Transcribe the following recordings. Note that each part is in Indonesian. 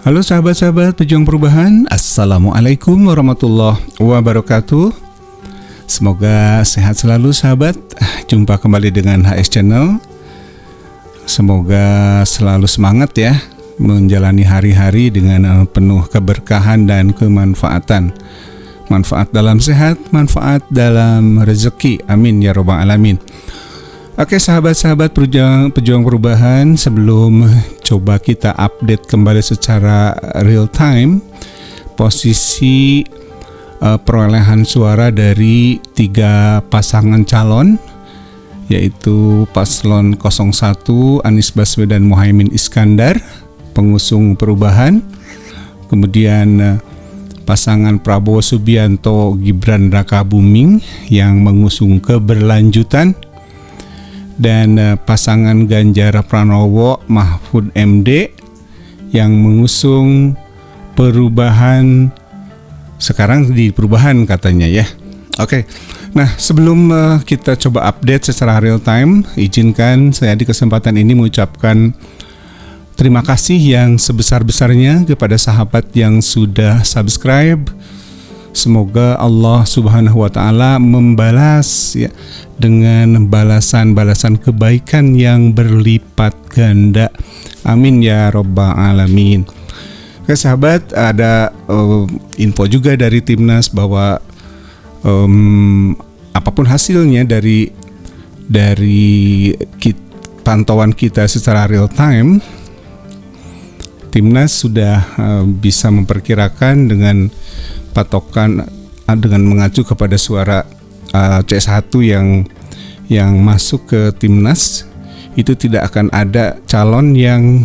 Halo sahabat-sahabat pejuang perubahan, Assalamualaikum warahmatullahi wabarakatuh. Semoga sehat selalu sahabat. Jumpa kembali dengan HS Channel. Semoga selalu semangat ya, menjalani hari-hari dengan penuh keberkahan dan kemanfaatan. Manfaat dalam sehat, manfaat dalam rezeki. Amin ya robbal alamin. Oke sahabat-sahabat pejuang perubahan, sebelum coba kita update kembali secara real time posisi perolehan suara dari 3 pasangan calon, yaitu paslon 01 Anies Baswedan Muhaimin Iskandar, pengusung perubahan, kemudian pasangan Prabowo Subianto Gibran Rakabuming yang mengusung keberlanjutan, dan pasangan Ganjar Pranowo Mahfud MD yang mengusung perubahan. Sekarang di perubahan katanya ya. Oke. Nah, sebelum kita coba update secara real time, izinkan saya di kesempatan ini mengucapkan terima kasih yang sebesar-besarnya kepada sahabat yang sudah subscribe. Semoga Allah Subhanahu wa taala membalas ya dengan balasan-balasan kebaikan yang berlipat ganda. Amin ya robbal alamin. Oke sahabat, ada info juga dari Timnas bahwa apapun hasilnya dari pantauan kita secara real time, Timnas sudah bisa memperkirakan dengan patokan dengan mengacu kepada suara C1 yang masuk ke Timnas, itu tidak akan ada calon yang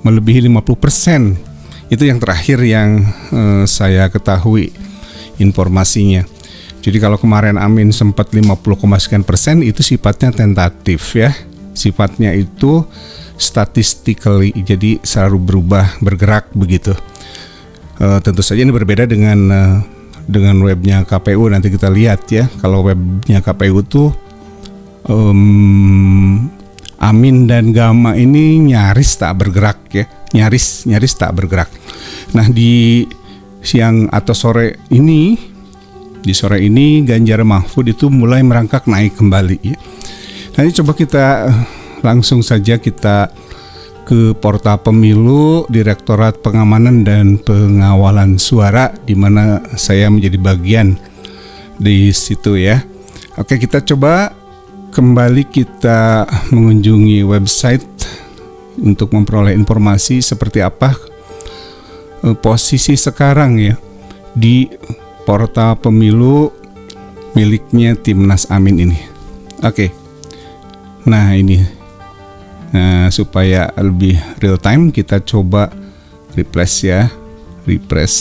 melebihi 50%. Itu yang terakhir yang saya ketahui informasinya. Jadi kalau kemarin Amin sempat 50,sekian% itu sifatnya tentatif ya. Sifatnya itu statistically, jadi selalu berubah, bergerak begitu. Tentu saja ini berbeda dengan webnya KPU. Nanti kita lihat ya. Kalau webnya KPU tuh Amin dan Gama ini nyaris tak bergerak ya. Nyaris tak bergerak. Nah, di siang atau sore ini, Ganjar Mahfud itu mulai merangkak naik kembali ya. Nah, ini coba kita langsung saja kita ke portal pemilu Direktorat Pengamanan dan Pengawalan Suara, di mana saya menjadi bagian di situ ya. Oke, kita coba kembali kita mengunjungi website untuk memperoleh informasi seperti apa posisi sekarang ya di portal pemilu miliknya Timnas Amin ini. Oke. Nah, ini. Nah, supaya lebih real time kita coba refresh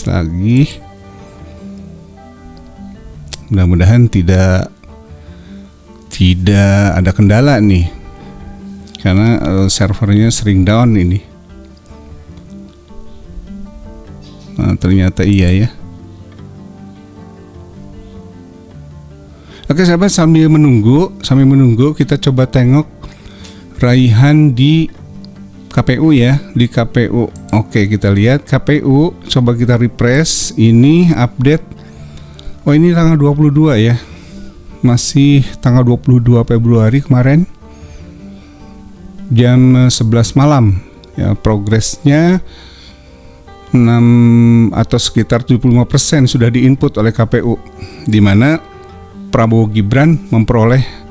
lagi. Mudah-mudahan tidak ada kendala nih, karena servernya sering down ini. Nah, ternyata iya ya. Oke sahabat, sambil menunggu kita coba tengok raihan di KPU ya, di KPU. Oke, kita lihat KPU, coba kita refresh ini update. Oh, ini tanggal 22 ya. Masih tanggal 22 Februari kemarin jam 11 malam. Ya, progresnya 6 atau sekitar 75% sudah diinput oleh KPU, di mana Prabowo Gibran memperoleh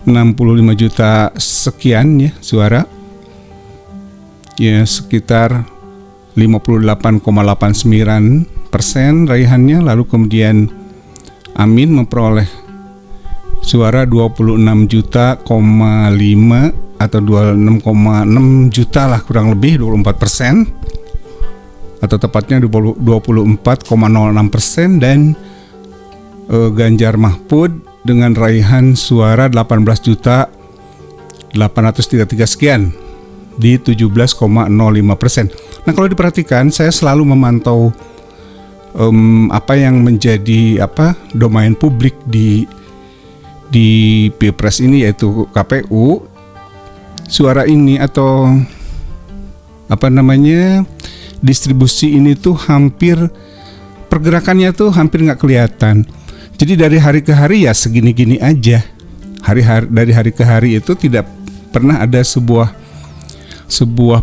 65 juta sekian ya suara, ya sekitar 58,89% raihannya. Lalu kemudian Amin memperoleh suara 26 juta, 5 atau 26,6 juta lah, kurang lebih 24%, atau tepatnya 24,06%. Dan Ganjar Mahfud dengan raihan suara 18 juta 833 sekian di 17,05%. Nah, kalau diperhatikan, saya selalu memantau apa yang menjadi domain publik di Pilpres ini, yaitu KPU. Suara ini atau distribusi ini tuh hampir pergerakannya tuh hampir nggak kelihatan. Jadi dari hari ke hari ya segini-gini aja. Dari hari ke hari itu tidak pernah ada sebuah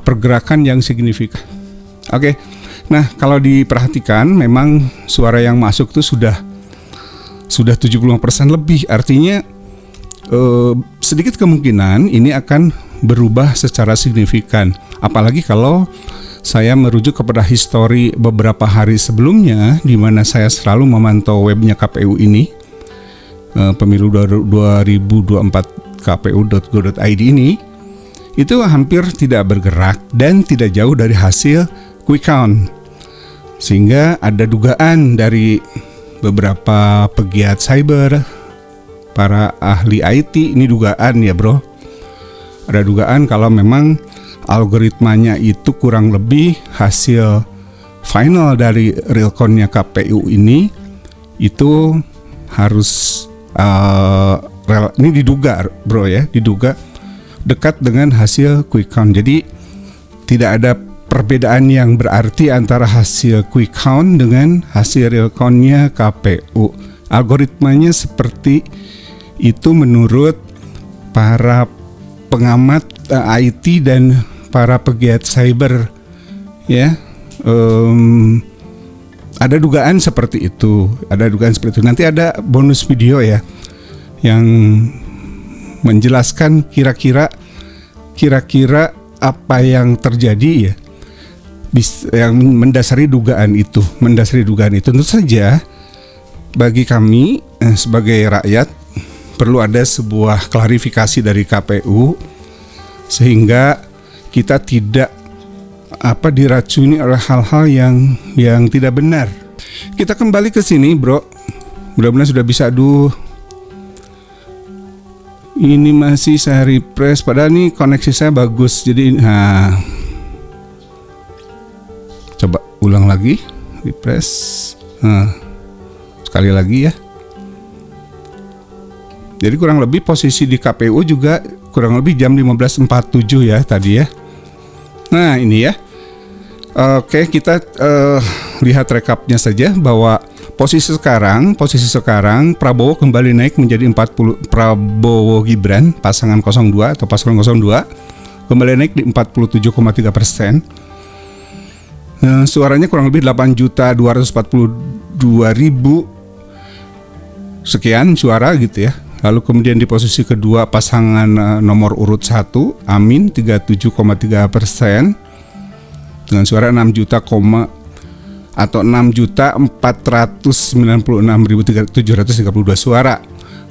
pergerakan yang signifikan. Oke. Nah, kalau diperhatikan memang suara yang masuk tuh sudah 75% lebih. Artinya sedikit kemungkinan ini akan berubah secara signifikan. Apalagi kalau saya merujuk kepada histori beberapa hari sebelumnya, di mana saya selalu memantau webnya KPU ini, pemilu 2024 kpu.go.id ini, itu hampir tidak bergerak dan tidak jauh dari hasil quick count. Sehingga ada dugaan dari beberapa pegiat cyber, para ahli IT, ini dugaan ya bro. Ada dugaan kalau memang algoritmanya itu kurang lebih hasil final dari realcon-nya KPU ini itu harus ini diduga bro ya, diduga dekat dengan hasil quick count. Jadi tidak ada perbedaan yang berarti antara hasil quick count dengan hasil realcon-nya KPU. Algoritmanya seperti itu menurut para pengamat IT dan para pegiat cyber ya. Ada dugaan seperti itu. Nanti ada bonus video ya yang menjelaskan kira-kira apa yang terjadi ya, yang mendasari dugaan itu. Tentu saja bagi kami sebagai rakyat perlu ada sebuah klarifikasi dari KPU sehingga kita tidak diracuni oleh hal-hal yang tidak benar. Kita kembali ke sini, bro. Mudah-mudahan sudah bisa. Ini masih saya refresh. Padahal ini koneksi saya bagus. Jadi, coba ulang lagi, refresh. Sekali lagi ya. Jadi kurang lebih posisi di KPU juga kurang lebih jam 15.47 ya tadi ya. Nah ini ya. Oke, kita lihat rekapnya saja bahwa posisi sekarang Prabowo kembali naik menjadi 40. Prabowo Gibran pasangan 02 atau paslon 02 kembali naik di 47,3%. Suaranya kurang lebih 8.242.000 sekian suara gitu ya. Lalu kemudian di posisi kedua pasangan nomor urut 1 Amin 37,3% dengan suara 6.496.732 suara.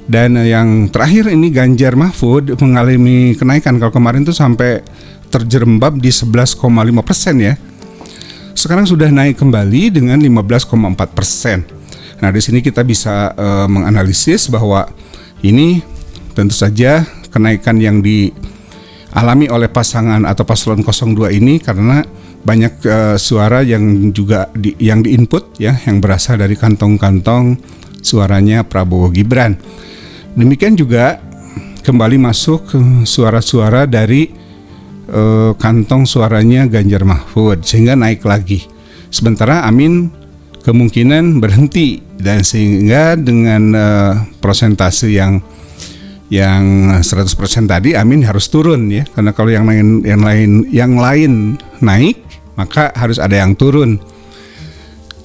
Dan yang terakhir ini Ganjar Mahfud mengalami kenaikan. Kalau kemarin tuh sampai terjerembab di 11,5% ya. Sekarang sudah naik kembali dengan 15,4%. Nah, di sini kita bisa menganalisis bahwa ini tentu saja kenaikan yang dialami oleh pasangan atau paslon 02 ini karena banyak suara yang juga yang diinput ya, yang berasal dari kantong-kantong suaranya Prabowo Gibran. Demikian juga kembali masuk suara-suara dari kantong suaranya Ganjar Mahfud sehingga naik lagi. Sementara Amin kemungkinan berhenti dan sehingga dengan persentase yang 100% tadi Amin harus turun ya, karena kalau yang lain naik maka harus ada yang turun.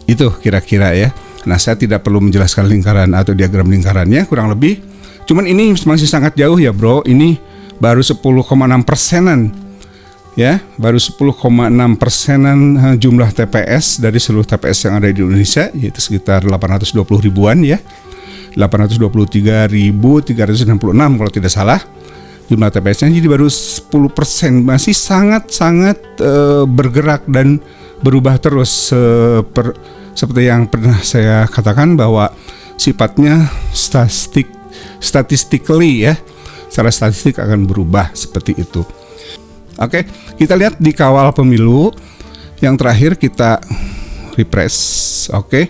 Itu kira-kira ya. Nah, saya tidak perlu menjelaskan lingkaran atau diagram lingkarannya, kurang lebih. Cuman ini masih sangat jauh ya bro. Ini baru 10,6%-an ya, baru 10,6%-an jumlah TPS dari seluruh TPS yang ada di Indonesia, yaitu sekitar 820 ribuan ya, 823.366 kalau tidak salah jumlah TPS-nya. Jadi baru 10%, masih sangat bergerak dan berubah terus seperti yang pernah saya katakan bahwa sifatnya statistically ya, secara statistik akan berubah seperti itu. Oke, kita lihat di kawal pemilu yang terakhir, kita refresh. Oke.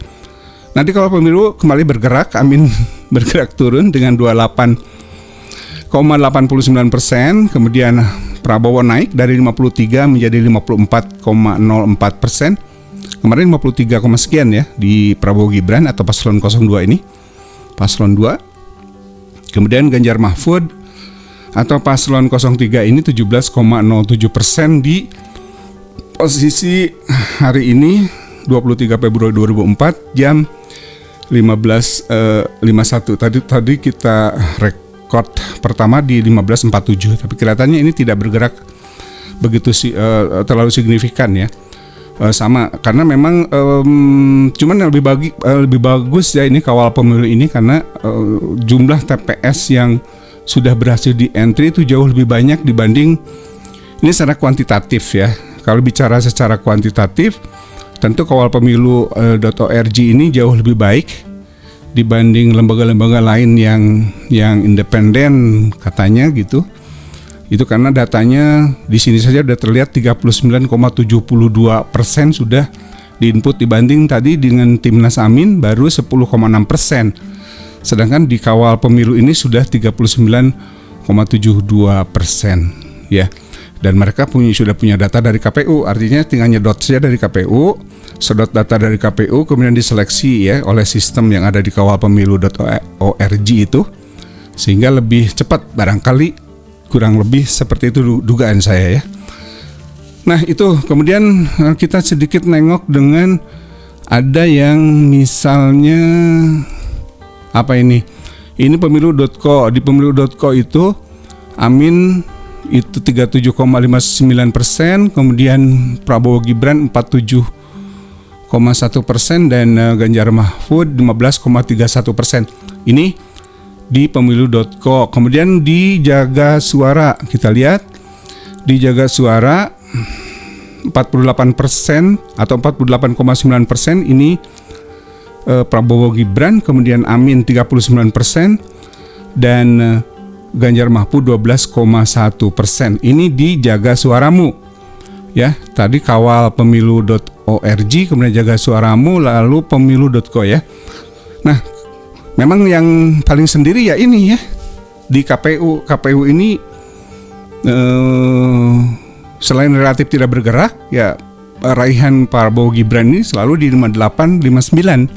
Nanti kawal pemilu kembali bergerak, Amin bergerak turun dengan 28,89%, kemudian Prabowo naik dari 53 menjadi 54,04%. Kemarin 53, sekian ya di Prabowo Gibran atau paslon 02 ini. Paslon 2. Kemudian Ganjar Mahfud atau paslon 03 ini 17,07% di posisi hari ini 23 Februari 2004 jam 15.51. Tadi kita rekod pertama di 15.47, tapi kelihatannya ini tidak bergerak begitu terlalu signifikan ya. Sama karena memang cuman lebih bagus ya ini kawal pemilu ini karena jumlah TPS yang sudah berhasil di entry itu jauh lebih banyak dibanding ini secara kuantitatif ya. Kalau bicara secara kuantitatif tentu kawal pemilu.org ini jauh lebih baik dibanding lembaga-lembaga lain yang independen katanya gitu. Itu karena datanya di sini saja sudah terlihat 39,72% sudah diinput dibanding tadi dengan Timnas Amin baru 10,6%. Sedangkan di kawal pemilu ini sudah 39,72% ya. Dan mereka sudah punya data dari KPU, artinya tinggal nyedot saja dari KPU, sedot data dari KPU kemudian diseleksi ya oleh sistem yang ada di kawal pemilu.org itu sehingga lebih cepat barangkali. Kurang lebih seperti itu dugaan saya ya. Nah itu kemudian kita sedikit nengok dengan ada yang misalnya apa ini pemilu.co. Di pemilu.co itu Amin itu 37,59%, kemudian Prabowo Gibran 47,1% dan Ganjar Mahfud 15,31%. Ini di pemilu.co. Kemudian di Jaga Suara kita lihat di Jaga Suara 48% atau 48,9% ini Prabowo Gibran, kemudian Amin 39% dan Ganjar Mahfud 12,1%. Ini di Jaga Suaramu ya. Tadi kawal pemilu.org, kemudian Jaga Suaramu, lalu pemilu.co ya. Nah memang yang paling sendiri ya ini ya di KPU. KPU ini selain relatif tidak bergerak ya, raihan Prabowo Gibran ini selalu di 58, 59.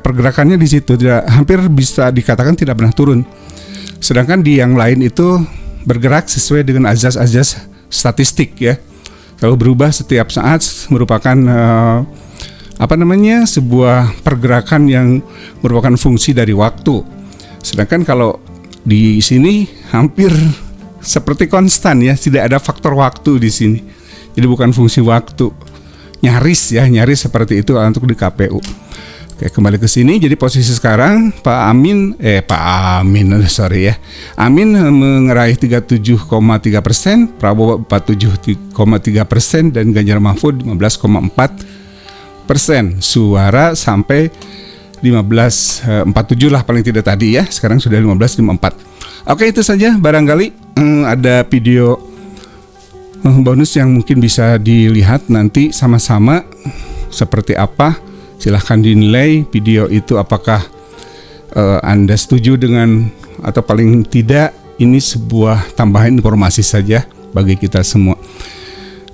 Pergerakannya di situ hampir bisa dikatakan tidak pernah turun. Sedangkan di yang lain itu bergerak sesuai dengan azas-azas statistik ya. Kalau berubah setiap saat merupakan sebuah pergerakan yang merupakan fungsi dari waktu. Sedangkan kalau di sini hampir seperti konstan ya, tidak ada faktor waktu di sini. Jadi bukan fungsi waktu. Nyaris seperti itu untuk di KPU. Oke, kembali ke sini. Jadi posisi sekarang Amin meraih 37,3%, Prabowo 47,3% dan Ganjar Mahfud 15,4% suara sampai 15.47 lah paling tidak tadi ya. Sekarang sudah 15.54. Oke, itu saja. Barangkali ada video bonus yang mungkin bisa dilihat nanti sama-sama seperti apa. Silahkan dinilai video itu apakah Anda setuju dengan atau paling tidak ini sebuah tambahan informasi saja bagi kita semua.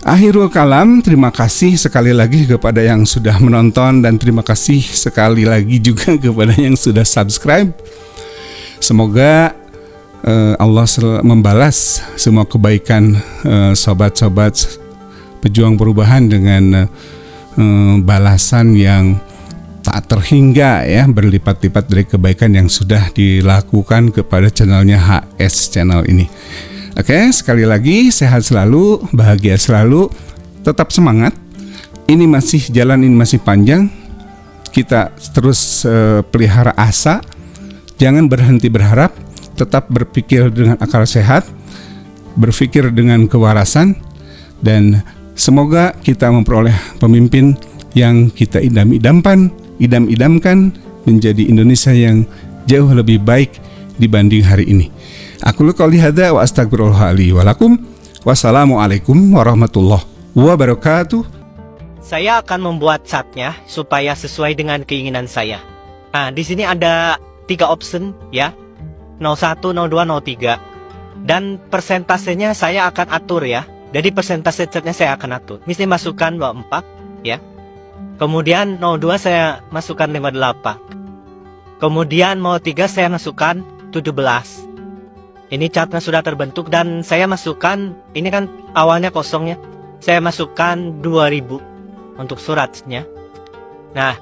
Akhirul kalam, terima kasih sekali lagi kepada yang sudah menonton dan terima kasih sekali lagi juga kepada yang sudah subscribe. Semoga Allah membalas semua kebaikan sobat-sobat pejuang perubahan dengan balasan yang tak terhingga ya, berlipat-lipat dari kebaikan yang sudah dilakukan kepada channelnya HS channel ini. Oke, sekali lagi sehat selalu, bahagia selalu, tetap semangat. Ini masih jalan, ini masih panjang. Kita terus pelihara asa, jangan berhenti berharap, tetap berpikir dengan akal sehat, berpikir dengan kewarasan, dan semoga kita memperoleh pemimpin yang kita idam-idamkan menjadi Indonesia yang jauh lebih baik dibanding hari ini. Aku qouli hadza wa astaghfirullah li wa lakum. Wassalamualaikum warahmatullahi wabarakatuh. Saya akan membuat chartnya supaya sesuai dengan keinginan saya. Nah, di sini ada 3 option ya. 01, 02, 03. Dan persentasenya saya akan atur ya. Jadi persentase catnya saya akan atur. Mesti masukkan 24 ya. Kemudian 02 saya masukkan 58. Kemudian 03 saya masukkan 17. Ini catnya sudah terbentuk dan saya masukkan, ini kan awalnya kosongnya. Saya masukkan 2000 untuk suratnya. Nah,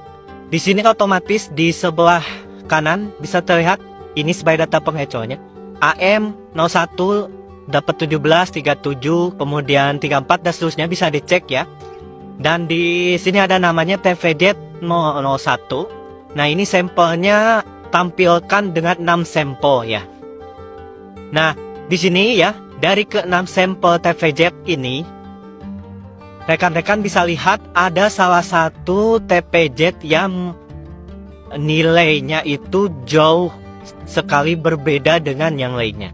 di sini otomatis di sebelah kanan bisa terlihat ini sebagai data pengecohnya. AM 01 dapat 17, 37, kemudian 34 dan seterusnya bisa dicek ya. Dan di sini ada namanya TVZ 001. Nah, ini sampelnya tampilkan dengan 6 sampel ya. Nah, di sini ya, dari ke-6 sampel TVZ ini, rekan-rekan bisa lihat ada salah satu TPZ yang nilainya itu jauh sekali berbeda dengan yang lainnya.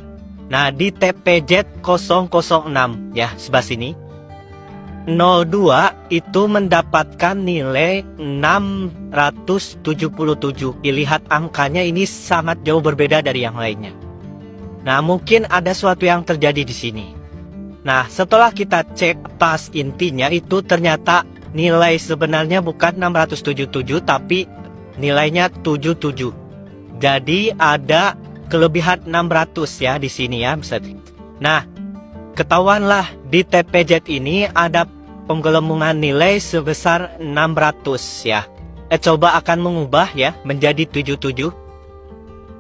Nah, di TPZ 006 ya, sebelah sini 02 itu mendapatkan nilai 677. Dilihat angkanya ini sangat jauh berbeda dari yang lainnya. Nah, mungkin ada sesuatu yang terjadi di sini. Nah, setelah kita cek pas intinya itu ternyata nilai sebenarnya bukan 677 tapi nilainya 77. Jadi ada kelebihan 600 ya di sini ya. Nah, ketahuanlah di TPZ ini ada penggelembungan nilai sebesar 600 ya. Coba akan mengubah ya menjadi 77.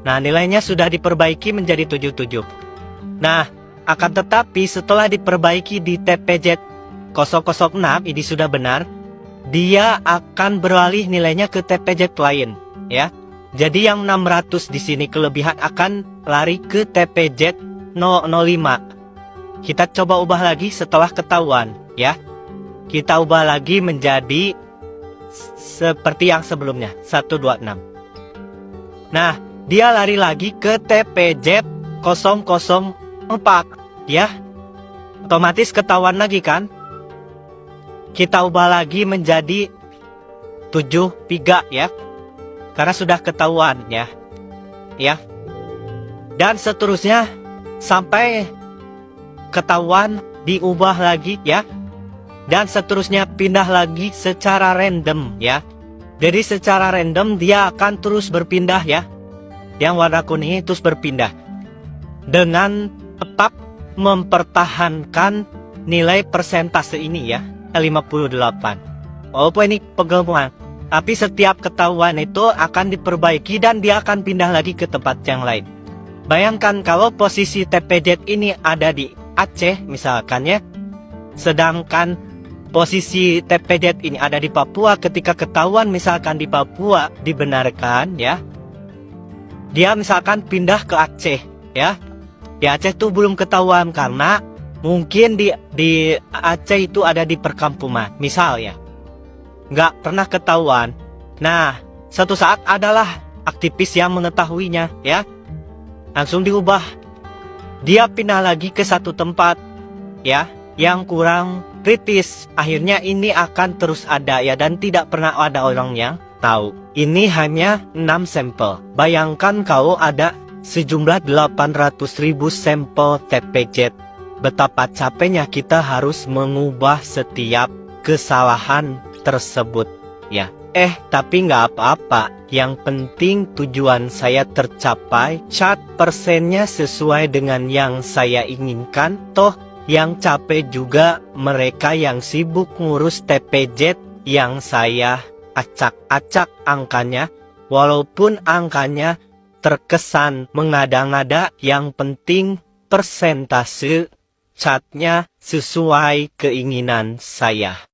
Nah, nilainya sudah diperbaiki menjadi 77. Nah, akan tetapi setelah diperbaiki di TPZ 006 ini sudah benar, dia akan beralih nilainya ke TPZ lain ya. Jadi yang 600 di sini kelebihan akan lari ke TPZ 005. Kita coba ubah lagi setelah ketahuan ya. Kita ubah lagi menjadi seperti yang sebelumnya 126. Nah, dia lari lagi ke TPZ 004 ya. Otomatis ketahuan lagi kan. Kita ubah lagi menjadi 73 ya. Karena sudah ketahuan ya. Ya. Dan seterusnya sampai ketahuan diubah lagi ya. Dan seterusnya pindah lagi secara random ya. Jadi secara random dia akan terus berpindah ya. Yang warna kuning terus berpindah. Dengan tetap mempertahankan nilai persentase ini ya. 58. Walaupun ini penggelembungan. Tapi setiap ketahuan itu akan diperbaiki dan dia akan pindah lagi ke tempat yang lain. Bayangkan kalau posisi TPZ ini ada di Aceh misalkan ya. Sedangkan posisi TPZ ini ada di Papua, ketika ketahuan misalkan di Papua dibenarkan ya. Dia misalkan pindah ke Aceh ya. Di Aceh tuh belum ketahuan karena mungkin di Aceh itu ada di perkampungan misal ya. Nggak pernah ketahuan. Nah, suatu saat adalah aktivis yang mengetahuinya ya. Langsung diubah. Dia pindah lagi ke satu tempat ya yang kurang kritis. Akhirnya ini akan terus ada ya dan tidak pernah ada orang yang tahu. Ini hanya 6 sampel. Bayangkan kalau ada sejumlah 800.000 sampel TPZ. Betapa capeknya kita harus mengubah setiap kesalahan tersebut ya. Tapi nggak apa-apa. Yang penting tujuan saya tercapai. Cat persennya sesuai dengan yang saya inginkan. Toh yang capek juga mereka yang sibuk ngurus TPZ yang saya acak-acak angkanya. Walaupun angkanya terkesan mengada-ngada, yang penting persentase catnya sesuai keinginan saya.